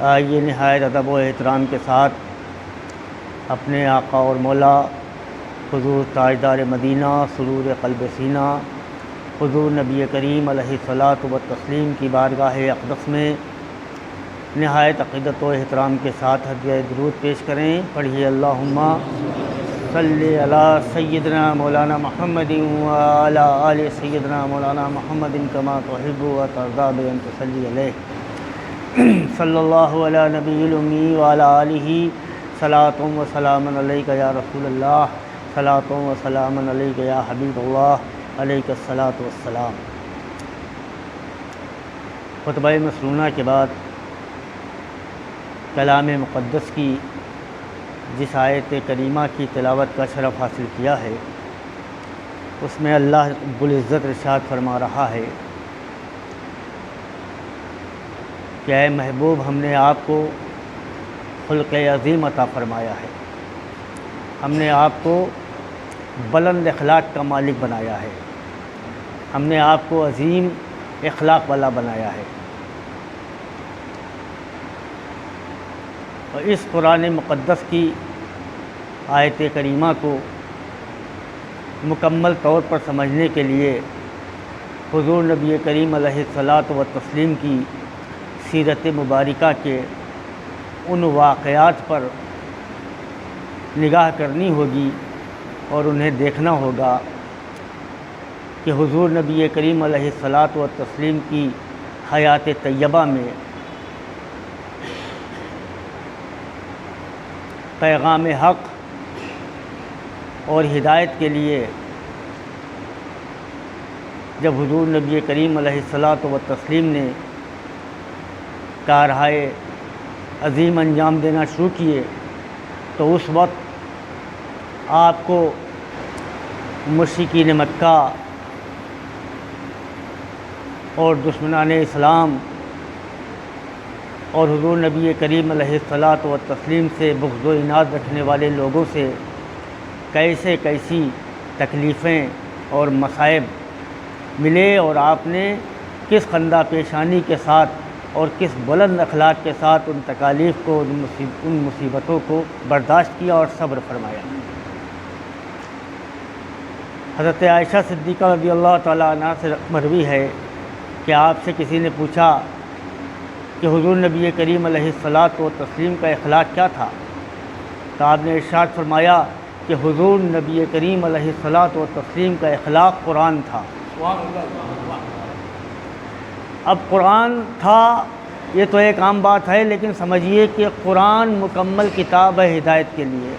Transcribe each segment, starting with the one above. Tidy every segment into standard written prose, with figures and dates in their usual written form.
آئیے نہایت ادب و احترام کے ساتھ اپنے آقا اور مولا حضور تاجدار مدینہ سرور قلب سینہ حضور نبی کریم علیہ الصلاۃ والتسلیم کی بارگاہ اقدس میں نہایت عقیدت و احترام کے ساتھ ہدیہ درود پیش کریں۔ پڑھیے اللہم صلی علی سیدنا مولانا محمد وعلی آل سیدنا مولانا محمد کما تحب و ترضی بان تصلی علیہ صلی اللہ علی نبی الامی وعلی آلہ صلاۃ و سلام علیک یا رسول اللہ صلاۃ و سلام علیک یا حبیب اللہ علیک الصلاۃ والسلام۔ خطبہ مسنونہ کے بعد کلام مقدس کی جس آیت کریمہ کی تلاوت کا شرف حاصل کیا ہے، اس میں اللہ رب العزت ارشاد فرما رہا ہے کہ اے محبوب، ہم نے آپ کو خلق عظیم عطا فرمایا ہے، ہم نے آپ کو بلند اخلاق کا مالک بنایا ہے، ہم نے آپ کو عظیم اخلاق والا بنایا ہے۔ اور اس قرآن مقدس کی آیت کریمہ کو مکمل طور پر سمجھنے کے لیے حضور نبی کریم علیہ الصلاۃ والتسلیم کی سیرت مبارکہ کے ان واقعات پر نگاہ کرنی ہوگی اور انہیں دیکھنا ہوگا کہ حضور نبی کریم علیہ الصلاۃ والتسلیم کی حیات طیبہ میں پیغام حق اور ہدایت کے لیے جب حضور نبی کریم علیہ الصلاۃ والتسلیم نے کارہائے عظیم انجام دینا شروع کیے تو اس وقت آپ کو مشرکین مکہ اور دشمنان اسلام اور حضور نبی کریم علیہ الصلاۃ والتسلیم سے بغض و عناد رکھنے والے لوگوں سے کیسی تکلیفیں اور مصائب ملے، اور آپ نے کس خندہ پیشانی کے ساتھ اور کس بلند اخلاق کے ساتھ ان تکالیف کو، ان مصیبتوں کو برداشت کیا اور صبر فرمایا۔ حضرت عائشہ صدیقہ رضی اللہ تعالیٰ عنہ سے مروی ہے کہ آپ سے کسی نے پوچھا کہ حضور نبی کریم علیہ الصلاۃ والتسلیم کا اخلاق کیا تھا، تو آپ نے ارشاد فرمایا کہ حضور نبی کریم علیہ الصلاۃ والتسلیم کا اخلاق قرآن تھا۔ اب قرآن تھا یہ تو ایک عام بات ہے، لیکن سمجھیے کہ قرآن مکمل کتاب ہے ہدایت کے لیے۔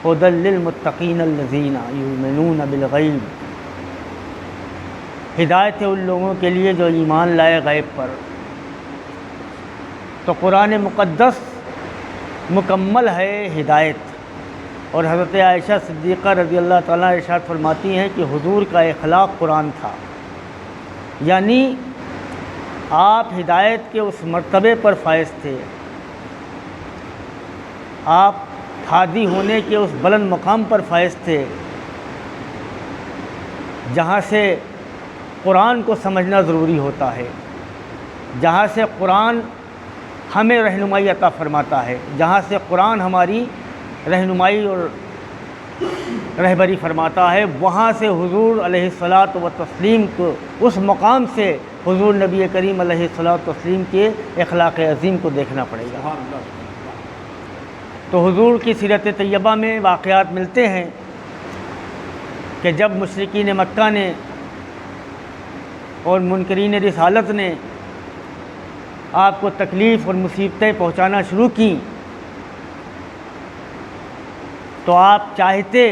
ھدی للمتقین الذین یؤمنون بالغیب، ہدایت ہے ان لوگوں کے لیے جو ایمان لائے غیب پر۔ تو قرآن مقدس مکمل ہے ہدایت، اور حضرت عائشہ صدیقہ رضی اللہ تعالیٰ ارشاد فرماتی ہیں کہ حضور کا اخلاق قرآن تھا، یعنی آپ ہدایت کے اس مرتبے پر فائز تھے، آپ ہادی ہونے کے اس بلند مقام پر فائز تھے جہاں سے قرآن کو سمجھنا ضروری ہوتا ہے، جہاں سے قرآن ہمیں رہنمائی عطا فرماتا ہے، جہاں سے قرآن ہماری رہنمائی اور رہبری فرماتا ہے، وہاں سے حضور علیہ الصلاۃ والتسلیم کو، اس مقام سے حضور نبی کریم علیہ الصلاۃ والتسلیم کے اخلاق عظیم کو دیکھنا پڑے گا۔ تو حضور کی سیرت طیبہ میں واقعات ملتے ہیں کہ جب مشرکین مکہ نے اور منکرین رسالت نے آپ کو تکلیف اور مصیبتیں پہنچانا شروع کی تو آپ چاہتے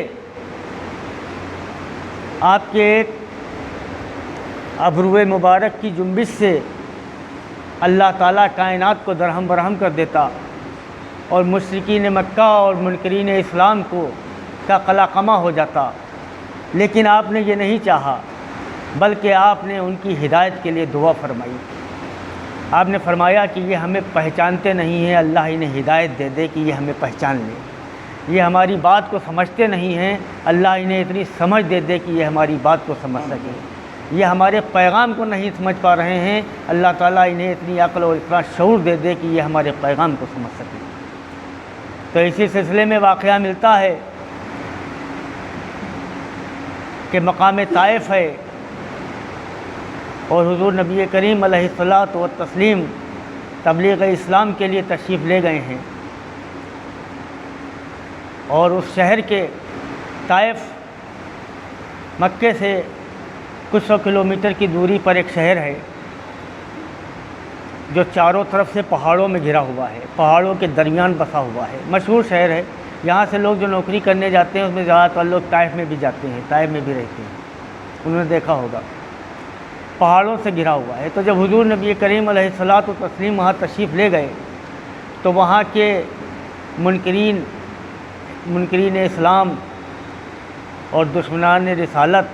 آپ کے ایک ابرو مبارک کی جنبش سے اللہ تعالیٰ کائنات کو درہم برہم کر دیتا اور مشرکین مکہ اور منکرین اسلام کو کا قلع قمع ہو جاتا، لیکن آپ نے یہ نہیں چاہا، بلکہ آپ نے ان کی ہدایت کے لیے دعا فرمائی۔ آپ نے فرمایا کہ یہ ہمیں پہچانتے نہیں ہیں، اللہ انہیں ہدایت دے دے کہ یہ ہمیں پہچان لیں، یہ ہماری بات کو سمجھتے نہیں ہیں، اللہ انہیں اتنی سمجھ دے دے کہ یہ ہماری بات کو سمجھ سکیں۔ یہ ہمارے پیغام کو نہیں سمجھ پا رہے ہیں، اللہ تعالیٰ انہیں اتنی عقل اور اتنا شعور دے دے کہ یہ ہمارے پیغام کو سمجھ سکیں۔ تو اسی سلسلے میں واقعہ ملتا ہے کہ مقام طائف ہے اور حضور نبی کریم علیہ الصلاۃ والتسلیم تبلیغ اسلام کے لیے تشریف لے گئے ہیں، اور اس شہر کے طائف مکے سے کچھ سو کلومیٹر کی دوری پر ایک شہر ہے جو چاروں طرف سے پہاڑوں میں گھرا ہوا ہے، پہاڑوں کے درمیان بسا ہوا ہے، مشہور شہر ہے۔ یہاں سے لوگ جو نوکری کرنے جاتے ہیں اس میں زیادہ تر لوگ طائف میں بھی جاتے ہیں، طائف میں بھی رہتے ہیں، انہوں نے دیکھا ہوگا، پہاڑوں سے گھرا ہوا ہے۔ تو جب حضور نبی کریم علیہ الصلاۃ والتسلیم وہاں تشریف لے گئے تو وہاں کے منکرین اسلام اور دشمنان رسالت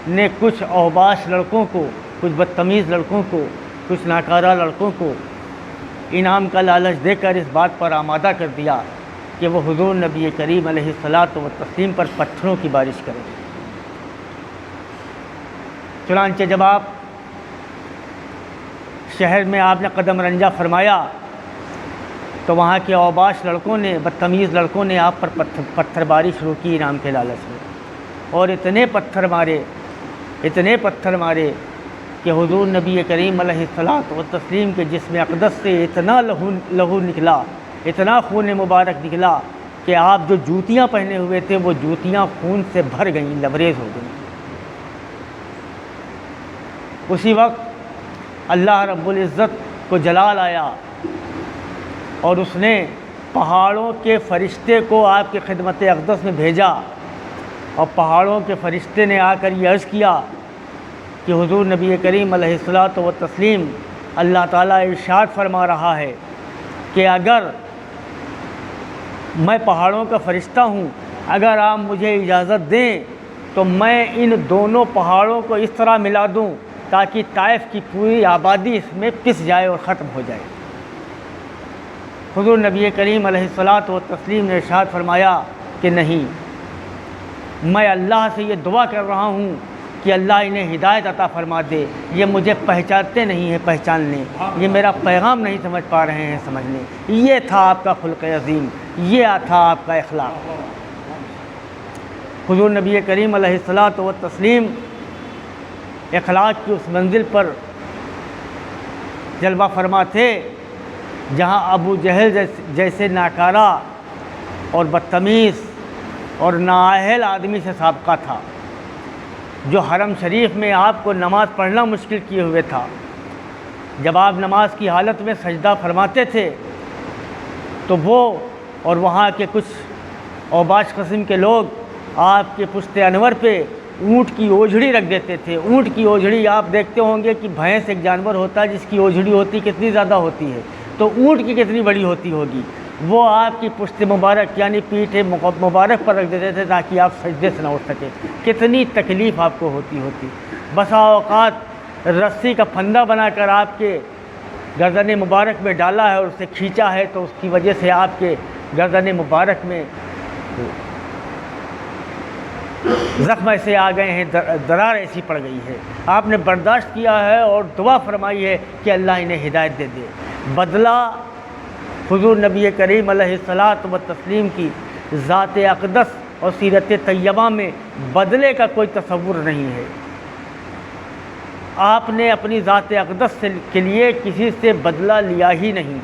نے کچھ اوباش لڑکوں کو، کچھ بدتمیز لڑکوں کو، کچھ ناکارہ لڑکوں کو انعام کا لالچ دے کر اس بات پر آمادہ کر دیا کہ وہ حضور نبی کریم علیہ الصلاۃ والتسلیم پر پتھروں کی بارش کریں۔ چنانچہ جب آپ شہر میں آپ نے قدم رنجہ فرمایا تو وہاں کے اوباش لڑکوں نے، بدتمیز لڑکوں نے آپ پر پتھر باری شروع کی انعام کے لالچ میں، اور اتنے پتھر مارے کہ حضور نبی کریم علیہ الصلاۃ والتسلیم کے جسم اقدس سے اتنا لہو نکلا، اتنا خون مبارک نکلا کہ آپ جو جوتیاں پہنے ہوئے تھے وہ جوتیاں خون سے بھر گئیں، لبریز ہو گئیں۔ اسی وقت اللہ رب العزت کو جلال آیا اور اس نے پہاڑوں کے فرشتے کو آپ کی خدمت اقدس میں بھیجا، اور پہاڑوں کے فرشتے نے آ کر یہ عرض کیا کہ حضور نبی کریم علیہ الصلاۃ والتسلیم اللہ تعالیٰ ارشاد فرما رہا ہے کہ اگر میں پہاڑوں کا فرشتہ ہوں، اگر آپ مجھے اجازت دیں تو میں ان دونوں پہاڑوں کو اس طرح ملا دوں تاکہ طائف کی پوری آبادی اس میں پس جائے اور ختم ہو جائے۔ حضور نبی کریم علیہ الصلاۃ والتسلیم نے ارشاد فرمایا کہ نہیں، میں اللہ سے یہ دعا کر رہا ہوں کہ اللہ انہیں ہدایت عطا فرما دے، یہ مجھے پہچانتے نہیں ہیں پہچان لیں، یہ میرا پیغام نہیں سمجھ پا رہے ہیں سمجھ لیں۔ یہ تھا آپ کا خلق عظیم، یہ تھا آپ کا اخلاق۔ حضور نبی کریم علیہ الصلاۃ والتسلیم اخلاق کی اس منزل پر جلوہ فرما تھے جہاں ابو جہل جیسے ناکارہ اور بدتمیز اور نااہل آدمی سے سابقہ تھا، جو حرم شریف میں آپ کو نماز پڑھنا مشکل کیے ہوئے تھا۔ جب آپ نماز کی حالت میں سجدہ فرماتے تھے تو وہ اور وہاں کے کچھ اوباش قسم کے لوگ آپ کے پشت انور پہ اونٹ کی اوجھڑی رکھ دیتے تھے۔ اونٹ کی اوجھڑی آپ دیکھتے ہوں گے کہ بھینس ایک جانور ہوتا ہے جس کی اوجھڑی ہوتی کتنی زیادہ ہوتی ہے، تو اونٹ کی کتنی بڑی ہوتی ہوگی، وہ آپ کی پشت مبارک یعنی پیٹھ مبارک پر رکھ دیتے تھے تاکہ آپ سجدے سے نہ اٹھ سکیں۔ کتنی تکلیف آپ کو ہوتی۔ بسا اوقات رسی کا پھندا بنا کر آپ کے گردن مبارک میں ڈالا ہے اور اسے کھینچا ہے تو اس کی وجہ سے آپ کے گردن مبارک میں زخم ایسے آ گئے ہیں، درار ایسی پڑ گئی ہے، آپ نے برداشت کیا ہے اور دعا فرمائی ہے کہ اللہ انہیں ہدایت دے دے۔ بدلہ حضور نبی کریم علیہ الصلاۃ والتسلیم کی ذات اقدس اور سیرت طیبہ میں بدلے کا کوئی تصور نہیں ہے۔ آپ نے اپنی ذات اقدس کے لیے کسی سے بدلہ لیا ہی نہیں۔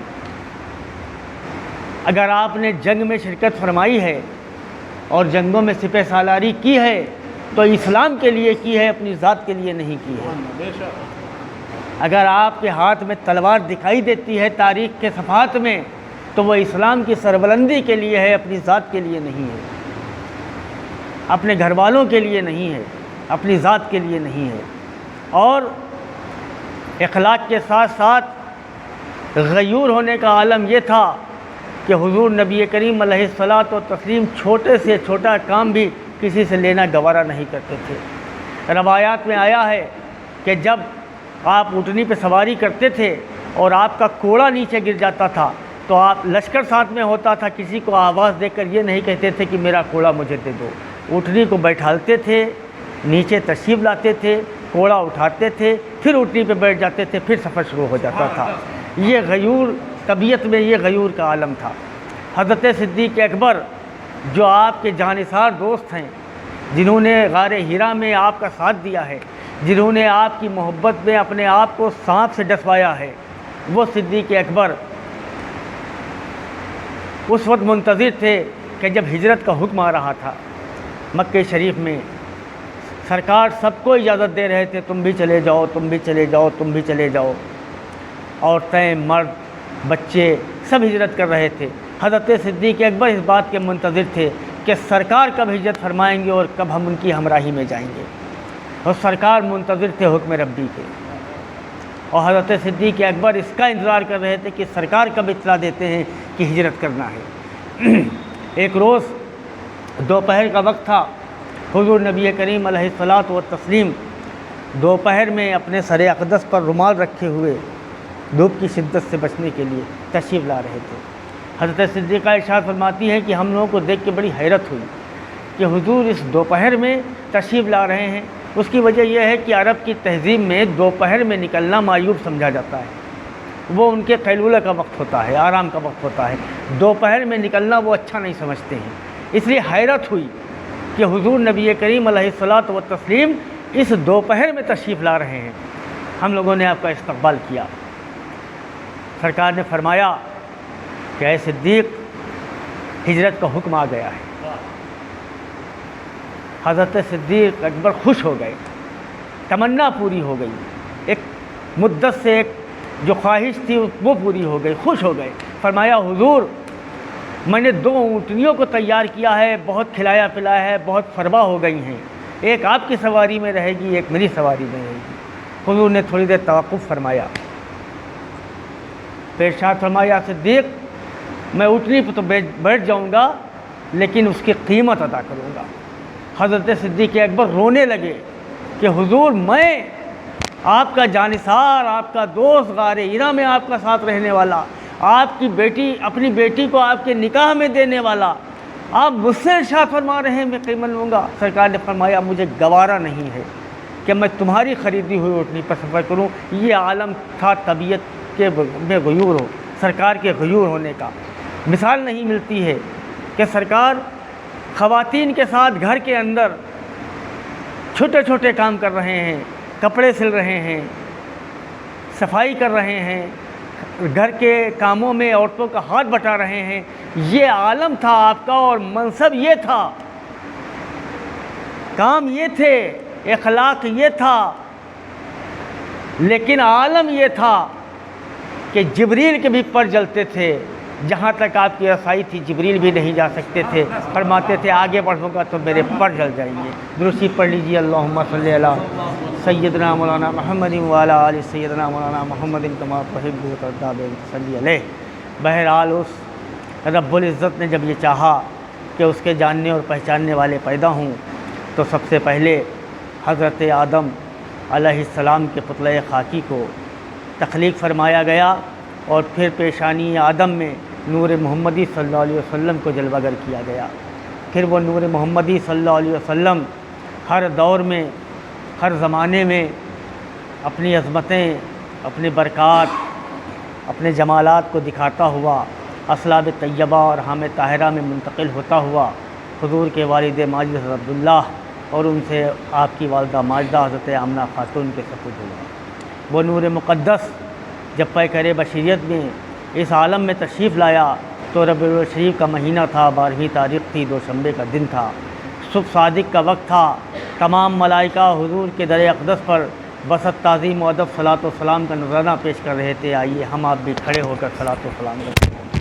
اگر آپ نے جنگ میں شرکت فرمائی ہے اور جنگوں میں سپہ سالاری کی ہے تو اسلام کے لیے کی ہے، اپنی ذات کے لیے نہیں کی ہے۔ اگر آپ کے ہاتھ میں تلوار دکھائی دیتی ہے تاریخ کے صفحات میں تو وہ اسلام کی سربلندی کے لیے ہے، اپنی ذات کے لیے نہیں ہے، اپنے گھر والوں کے لیے نہیں ہے، اپنی ذات کے لیے نہیں ہے۔ اور اخلاق کے ساتھ ساتھ غیور ہونے کا عالم یہ تھا کہ حضور نبی کریم علیہ الصلاۃ والتسلیم چھوٹے سے چھوٹا کام بھی کسی سے لینا گوارا نہیں کرتے تھے۔ روایات میں آیا ہے کہ جب آپ اونٹنی پہ سواری کرتے تھے اور آپ کا کوڑا نیچے گر جاتا تھا تو آپ لشکر ساتھ میں ہوتا تھا، کسی کو آواز دے کر یہ نہیں کہتے تھے کہ میرا کوڑا مجھے دے دو، اونٹنی کو بیٹھالتے تھے، نیچے تشریف لاتے تھے، کوڑا اٹھاتے تھے، پھر اونٹنی پہ بیٹھ جاتے تھے، پھر سفر شروع ہو جاتا تھا۔ یہ غیور طبیعت میں یہ غیور کا عالم تھا۔ حضرت صدیق اکبر جو آپ کے جانثار دوست ہیں، جنہوں نے غار حرا میں آپ کا ساتھ دیا ہے، جنہوں نے آپ کی محبت میں اپنے آپ کو سانپ سے ڈسوایا ہے، وہ صدیق اکبر اس وقت منتظر تھے کہ جب ہجرت کا حکم آ رہا تھا مکہ شریف میں، سرکار سب کو اجازت دے رہے تھے، تم بھی چلے جاؤ، تم بھی چلے جاؤ، تم بھی چلے جاؤ۔ عورتیں، مرد، بچے سب ہجرت کر رہے تھے۔ حضرت صدیق اکبر اس بات کے منتظر تھے کہ سرکار کب ہجرت فرمائیں گے اور کب ہم ان کی ہمراہی میں جائیں گے، اور سرکار منتظر تھے حکم ربی کے، اور حضرت صدیق اکبر اس کا انتظار کر رہے تھے کہ سرکار کب اطلاع دیتے ہیں کہ ہجرت کرنا ہے۔ ایک روز دوپہر کا وقت تھا، حضور نبی کریم علیہ الصلاۃ والتسلیم دوپہر میں اپنے سر اقدس پر رومال رکھے ہوئے دھوپ کی شدت سے بچنے کے لیے تشریف لا رہے تھے۔ حضرت صدیقہ ارشاد فرماتی ہیں کہ ہم لوگوں کو دیکھ کے بڑی حیرت ہوئی کہ حضور اس دوپہر میں تشریف لا رہے ہیں۔ اس کی وجہ یہ ہے کہ عرب کی تہذیب میں دوپہر میں نکلنا معیوب سمجھا جاتا ہے، وہ ان کے قیلولہ کا وقت ہوتا ہے، آرام کا وقت ہوتا ہے، دوپہر میں نکلنا وہ اچھا نہیں سمجھتے ہیں۔ اس لیے حیرت ہوئی کہ حضور نبی کریم علیہ الصلاۃ والتسلیم اس دوپہر میں تشریف لا رہے ہیں، ہم لوگوں نے آپ کا استقبال کیا۔ سرکار نے فرمایا کہ اے صدیق، ہجرت کا حکم آ گیا ہے۔ حضرت صدیق اکبر خوش ہو گئے، تمنا پوری ہو گئی، ایک مدت سے ایک جو خواہش تھی وہ پوری ہو گئی، خوش ہو گئے۔ فرمایا حضور، میں نے 2 اونٹنیوں کو تیار کیا ہے، بہت کھلایا پلایا ہے، بہت فربا ہو گئی ہیں، ایک آپ کی سواری میں رہے گی، ایک میری سواری میں رہے گی۔ حضور نے تھوڑی دیر توقف فرمایا، پھر ارشاد فرمایا صدیق، میں اونٹنی پہ تو بیٹھ جاؤں گا لیکن اس کی قیمت ادا کروں گا۔ حضرت صدیق اکبر رونے لگے کہ حضور، میں آپ کا جانثار، آپ کا دوست، غار حرا میں آپ کا ساتھ رہنے والا، آپ کی بیٹی، اپنی بیٹی کو آپ کے نکاح میں دینے والا، آپ مجھ سے ارشاد فرما رہے ہیں میں قیمت لوں گا۔ سرکار نے فرمایا مجھے گوارا نہیں ہے کہ میں تمہاری خریدی ہوئی اونٹنی پر سفر کروں۔ یہ عالم تھا طبیعت کے میں غیور ہو، سرکار کے غیور ہونے کا۔ مثال نہیں ملتی ہے کہ سرکار خواتین کے ساتھ گھر کے اندر چھوٹے چھوٹے کام کر رہے ہیں، کپڑے سل رہے ہیں، صفائی کر رہے ہیں، گھر کے کاموں میں عورتوں کا ہاتھ بٹا رہے ہیں۔ یہ عالم تھا آپ کا، اور منصب یہ تھا، کام یہ تھے، اخلاق یہ تھا، لیکن عالم یہ تھا کہ جبریل کے بھی پر جلتے تھے، جہاں تک آپ کی رسائی تھی جبریل بھی نہیں جا سکتے تھے۔ فرماتے تھے آگے بڑھوں گا تو میرے پر جل جائیں گے۔ درستی پڑھ لیجیے، اللہم صلی علی سیدنا مولانا محمد وعلی آل سیدنا مولانا محمد کما تحب و ترضی صلی علیہ۔ بہرحال اس رب العزت نے جب یہ چاہا کہ اس کے جاننے اور پہچاننے والے پیدا ہوں، تو سب سے پہلے حضرت آدم علیہ السلام کے پتلہ خاکی کو تخلیق فرمایا گیا، اور پھر پیشانی آدم میں نور محمدی صلی اللہ علیہ وسلم کو جلوہ گر کیا گیا۔ پھر وہ نور محمدی صلی اللہ علیہ وسلم ہر دور میں، ہر زمانے میں اپنی عظمتیں، اپنی برکات، اپنے جمالات کو دکھاتا ہوا اصلاب طیبہ اور حام طاہرہ میں منتقل ہوتا ہوا حضور کے والد ماجد حضرت عبداللہ اور ان سے آپ کی والدہ ماجدہ حضرت آمنہ خاتون کے سپرد ہوا۔ وہ نور مقدس جب پیکر بشریت میں اس عالم میں تشریف لایا تو ربیع الشریف کا مہینہ تھا، 12ویں تاریخ تھی، دوشنبے کا دن تھا، صبح صادق کا وقت تھا۔ تمام ملائکہ حضور کے در اقدس پر بسط تعظیم و ادب صلاۃ و سلام کا نذرانہ پیش کر رہے تھے۔ آئیے ہم آپ بھی کھڑے ہو کر صلاۃ و سلام کرتے ہیں۔